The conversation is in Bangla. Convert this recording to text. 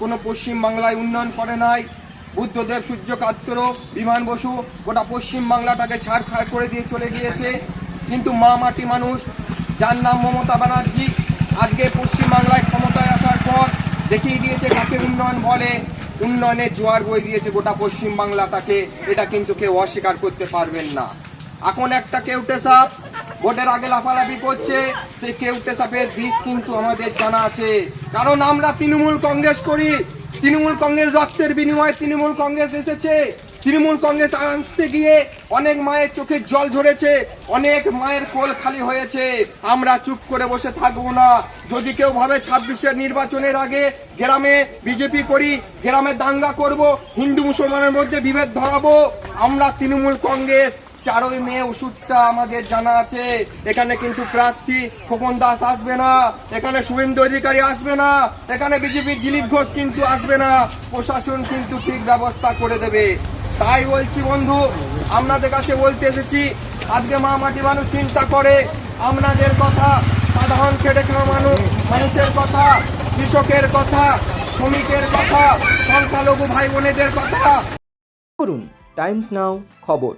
কোনো পশ্চিমবাংলায় উন্নয়ন করে নাই। বুদ্ধদেব, সূর্যকান্ত, বিমান বসু গোটা পশ্চিমবাংলাটাকে ছাড়খাড় করে দিয়ে চলে গিয়েছে। কিন্তু মা মাটি মানুষ, যার নাম মমতা ব্যানার্জি, আজকে পশ্চিমবাংলায় ক্ষমতায় আসার পর দেখিয়ে দিয়েছে কাকে উন্নয়ন বলে। উন্নয়নের জোয়ার বয়ে দিয়েছে গোটা পশ্চিমবাংলাটাকে, এটা কিন্তু কেউ অস্বীকার করতে পারবেন না। এখন একটা কেউটে সাপ ভোটের আগে লাফালাফি করছে, সেই কেউটে সাপের বিষ কিন্তু আমাদের জানা আছে। কারণ আমরা তৃণমূল কংগ্রেস করি, তৃণমূল কংগ্রেস রক্তের বিনিময়ে তৃণমূল কংগ্রেস এসেছে। তৃণমূল কংগ্রেস আসতে গিয়ে অনেক মায়ের চোখের জল ঝরেছে, অনেক মায়ের কোল খালি হয়েছে। আমরা চুপ করে বসে থাকবো না। যদি কেউ ভাবে 26-এর নির্বাচনের আগে গ্রামে বিজেপি করি, গ্রামে দাঙ্গা করব, হিন্দু মুসলমানের মধ্যে বিভেদ ধরাবো, আমরা তৃণমূল কংগ্রেস 4ই মে ওষুধটা আমাদের জানা আছে। এখানে কিন্তু প্রার্থী খোকন দাস আসবে না, এখানে শুভেন্দু অধিকারী আসবে না, এখানে বিজেপি দিলীপ ঘোষ কিন্তু আসবে না। প্রশাসন কিন্তু ঠিক ব্যবস্থা করে দেবে। তাই বলছি বন্ধু, আপনাদের কাছে বলতে এসেছি, আজকে মা মাটি মানুষ চিন্তা করে আপনাদের কথা, সাধারণ খেটে খাওয়া মানুষের কথা, কৃষকের কথা, শ্রমিকের কথা, সংখ্যালঘু ভাই বোনেদের কথা। করুন টাইমস নাও খবর।